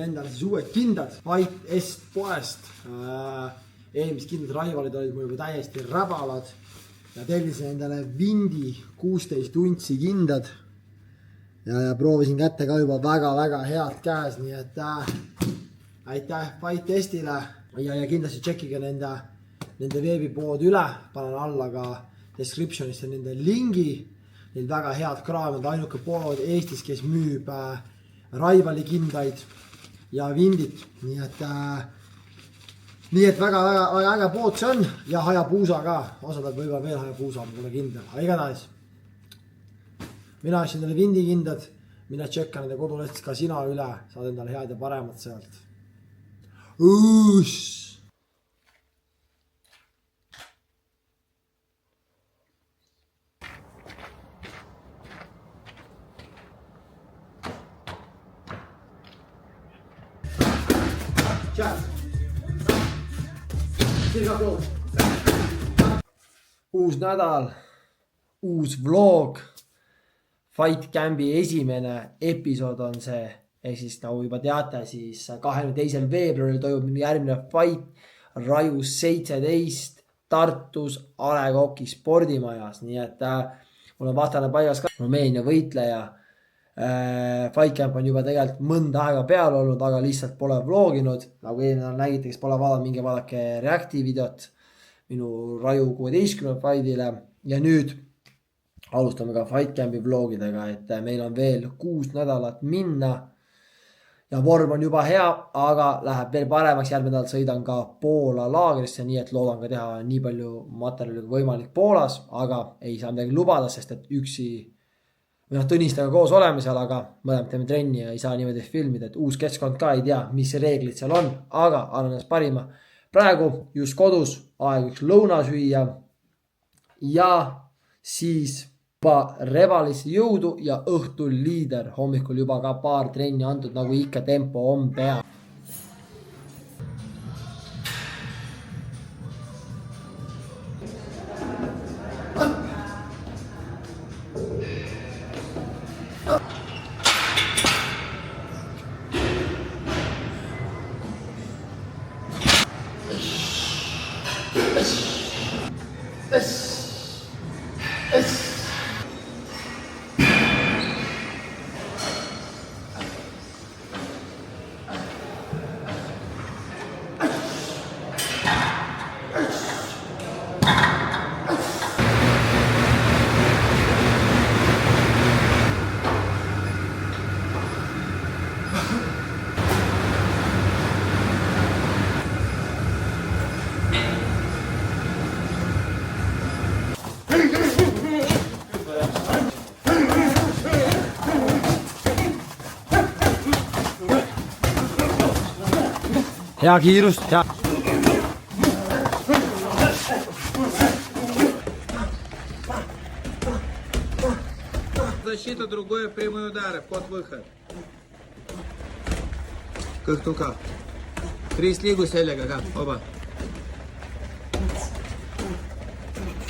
endale siis uued kindad Fight Est poest. Eelmised kindad Rivalid olid mul juba täiesti räbalad ja tellisin endale Vindi 16 untsi kindad ja proovisin kätte ka juba väga head käes, nii et aitäh Fight Estile ja kindlasti tšekkige nende veebipood üle, panen alla ka descriptionisse nende lingi. Neil väga head kraam, on ainuke pood Eestis, kes müüb Rivali kindaid ja Vindit, nii et väga äge pood see on ja Hayabusa ka, osadab võib-olla veel Hayabusa, mulle kindel, aga igatahes mina asjan neile Vindi kindad, mine tšekka nende kodulehtis ka sina üle, saad endale head ja paremad sealt. Uus! Uus nädal, uus vlog, Fight Campi esimene episood on see, siis nagu juba teate, siis 22. veebruaril toimub järgmine fight Rajus 17 Tartus A. Le Coq'i spordimajas, nii et mul on vastane paigas ka Rumeenia võitleja. Fight Camp on juba tegelikult mõnda aega peal olnud, aga lihtsalt pole vloginud, nagu eelmine nägite, kes pole vaadanud, minge vaadake reacti videot minu Raju 16 fightile ja nüüd alustame ka Fight Campi vlogidega, et meil on veel 6 nädalat minna ja vorm on juba hea, aga läheb veel paremaks. Järgmine nädal sõidan ka Poola laagrisse, nii et loodan ka teha nii palju materjali kui võimalik Poolas, aga ei saa midagi lubada, sest et üksi Tõnistaga koos oleme seal, aga mõlemad teeme trenni ja ei saa niimoodi filmida, et uus keskkond ka ei tea, mis reeglid seal on, aga annan ennast parima. Praegu just kodus, aeg üks lõuna süüa ja siis juba Revalis jõudu ja õhtul liider. Hommikul juba ka paar trenni antud, nagu ikka tempo on pea. Hea kiirust, hea. Защита, другое прямые удары, вход-выход. Как только. Крис лигу селега, как, оба.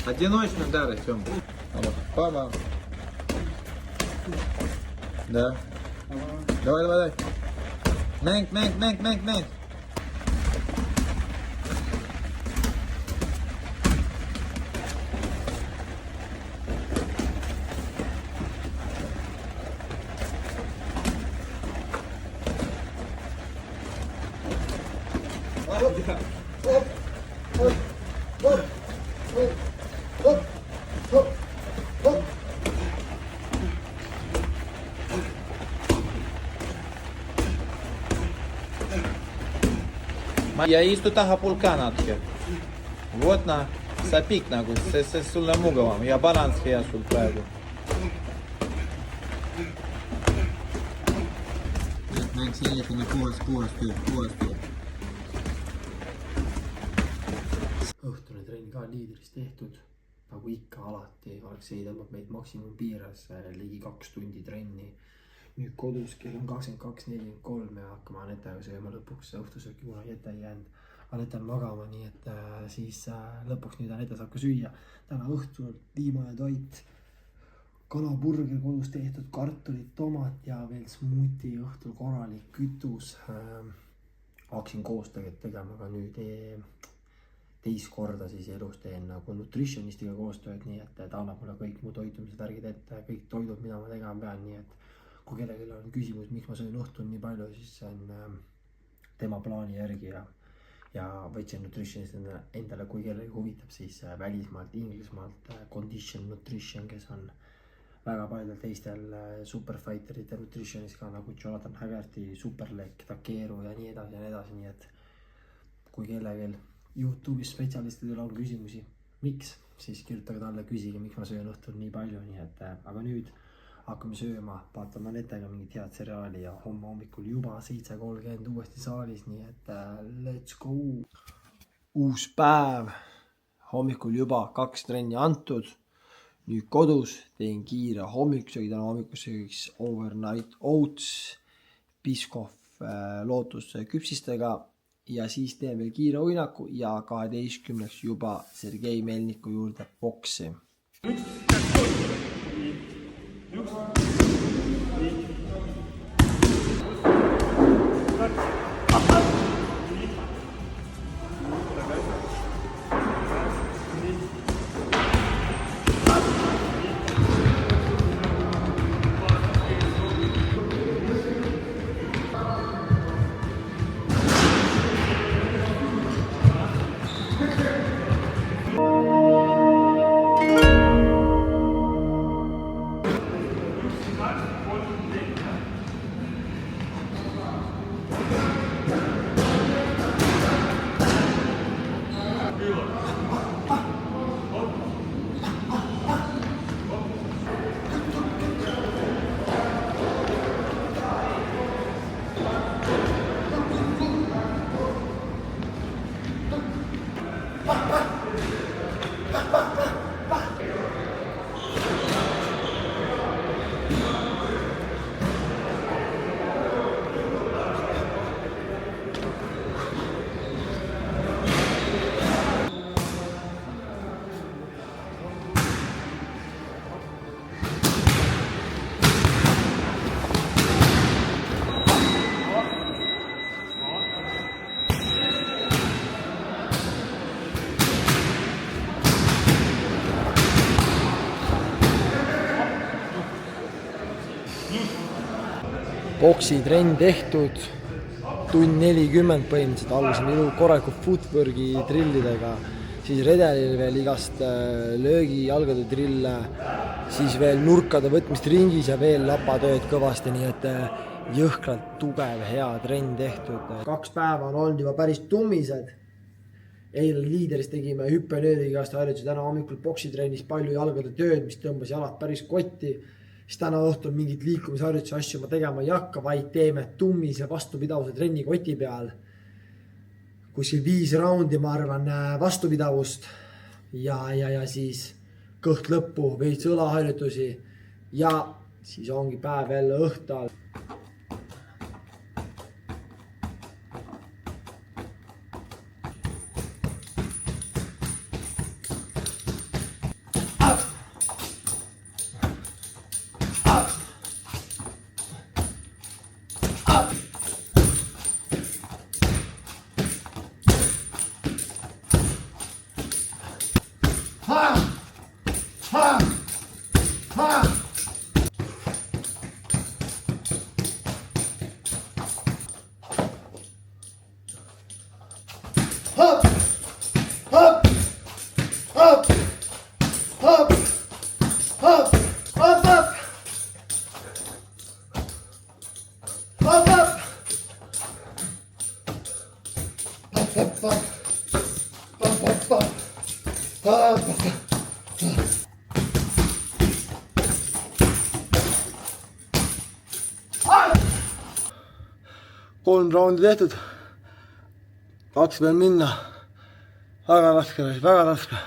Одиночный удар, Тём. Оба. Да. Давай. Мэнк. Ja istu taha pulkanatki. Вот на sapik nagu, see sulle on mugavam ja balans hea sul praegu. Mäng sellega nii puhas töö. Õhtune trenn ka liidris tehtud, nagu ikka alati. Aleksei tõmbab meid maksimum piires ligi 2 tundi trenni. Nüüd kodus kell on 22:43 ja hakkame Anetaga sööma lõpuks õhtusööki, kuna Aneta ei jäänud. Aneta on magama, nii et siis lõpuks nüüd Aneta saab ka süüa. Täna õhtul viimane toit kanaburger kodus tehtud, kartulid, tomat ja veel smuuti, õhtul korralik kütus. Hakkasin koos tegelikult tegema ka nüüd teist korda siis elus teen nagu nutritionistiga koostööd, nii et ta annab mulle kõik mu toitumised värgid ette, kõik toidud, mida ma tegema pean, nii et kui kellelgi on küsimus, miks ma söön õhtul nii palju, siis see on tema plaani järgi ja võtsin nutritionist endale, kui kellelgi huvitab, siis välismaalt, Inglismaalt Condition Nutrition, kes on väga paljudel teistel superfighterite nutritionist ka nagu Jonathan Haggerty, Superleg, Takeru ja nii edasi, nii et kui kellelgi YouTube'is spetsialistidel on küsimusi, miks, siis kirjutage talle, küsige, miks ma söön õhtul nii palju, nii et aga nüüd hakkame sööma, vaatame netega mingit head seriaali ja homme hommikul juba 7:30 uuesti saalis, nii et let's go! Uus päev, hommikul juba 2 trenni antud, nüüd kodus teen kiire hommikusöögi, täna hommikusöögiks overnight oats, Biscoff lootus küpsistega ja siis teen veel kiire uinaku ja 12 juba Sergei Melniku juurde boksi. Boksitrenn tehtud, tund 40 põhimõtteliselt, alusin korraliku footwork'i trillidega, siis redelil veel igast löögi jalgade trille, siis veel nurkade võtmist ringis ja veel lapatööd kõvasti, nii et jõhkralt tugev, hea trenn tehtud. 2 päeva on olnud juba päris tummised. Eile liideris tegime hüppenöödiga igast harjutusi, täna hommikul boksitrennis palju jalgade tööd, mis tõmbas jalad päris kotti. Siis täna õhtul mingit liikumisharjutuse asju ma tegema ei hakka, vaid teeme tummise vastupidavuse trenni koti peal. Kuskil 5 raundi, ma arvan, vastupidavust ja siis kõht lõppu, veits õlaharjutusi ja siis ongi päev jälle õhtal. Kolm raundi tehtud, 2 veel minna, väga raske, väga raske.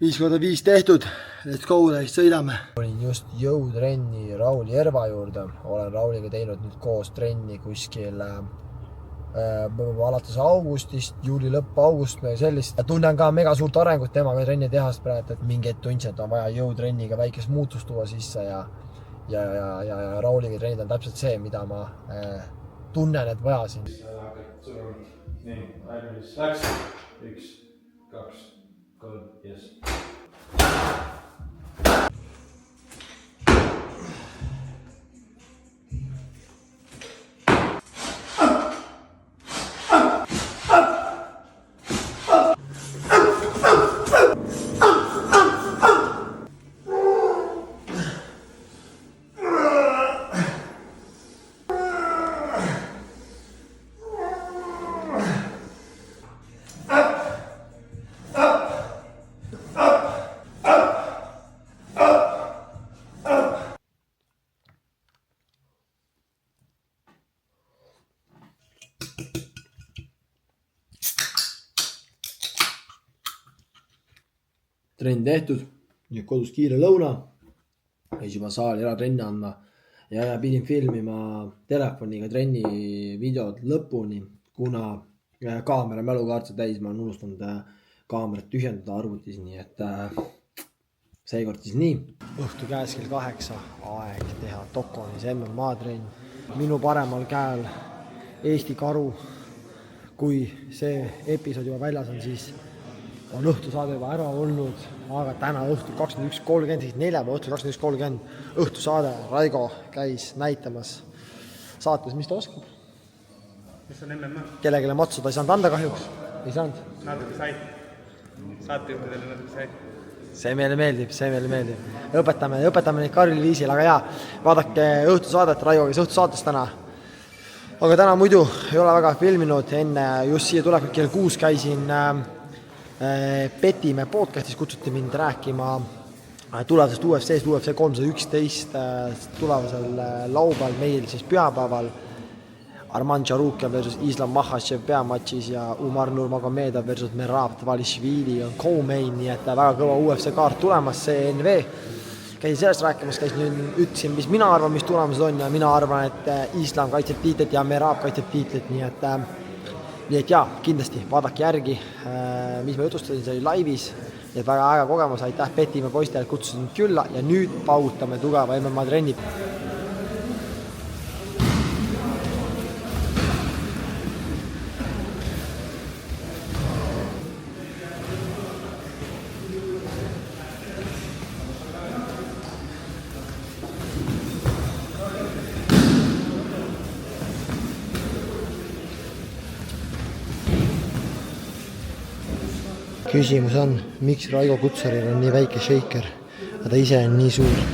Viis korda 5 tehtud, let's go, sõidame. Olin just jõutrenni Rauli Järva juurde. Olen Rauliga teinud nüüd koos trenni kuskil alates augustist, juuli lõpp august või sellist. Tunnen ka mega suurt arengut temaga trenni tehast praegu, et mingi hetk tundsin, et on vaja jõutrenniga väikest muutust tuua sisse ja Rauliga trennid on täpselt see, mida ma tunnen, et vajasin. Nii, valmis läks. 1, 2, 3, yes. Trenn tehtud, nüüd kodus kiire lõuna, siis juba saali ära trenni andma ja pidin filmima telefoniga trenni videod lõpuni, kuna kaamera mälukaart täis, ma olen unustanud kaamerat tühjendada arvutis, nii et seekord siis nii. Õhtu käes kell 8, aeg teha Tokonis MMA trenn. Minu paremal käel Eesti karu, kui see episood juba väljas on, siis on õhtusaade juba ära olnud, aga täna õhtul 21.30, siis neljapäeva õhtul 21.30 õhtusaade. Raigo käis näitamas saates, mis ta oskab? Mis on MMA? Kellegele matsu ta ei saanud anda kahjuks. Ei saanud. Natuke said. Saatejuhtidele natuke said. See meile meeldib. Õpetame neid Karli viisil, aga jaa, vaadake õhtusaadet, Raigo käis õhtusaates täna. Aga täna muidu ei ole väga filminud, enne just siia tulekut kell 6 käisin Petimäe podcastis, kutsuti mind rääkima tulevasest UFC-st, UFC 311 tulevasel laupäeval, meil siis pühapäeval Arman Tšarukian versus Islam Makhachev peamatšis ja Umar Nurmagomedov versus Merab Dvalishvili on co-main, nii et väga kõva UFC kaart tulemas, CNV. Käisin sellest rääkimas, ütlesin, mis mina arvan, mis tulemused on ja mina arvan, et Islam kaitseb tiitlit ja Merab kaitseb tiitlit, nii et jaa, kindlasti vaadake järgi, mis ma jutustasin, see oli laivis, nii et väga äge kogemus, aitäh Petimäe poistele, kutsusin külla ja nüüd paugutame tugeva MMA trenni. Küsimus on, miks Raigo Kutsaril on nii väike shaker, aga ta ise on nii suur.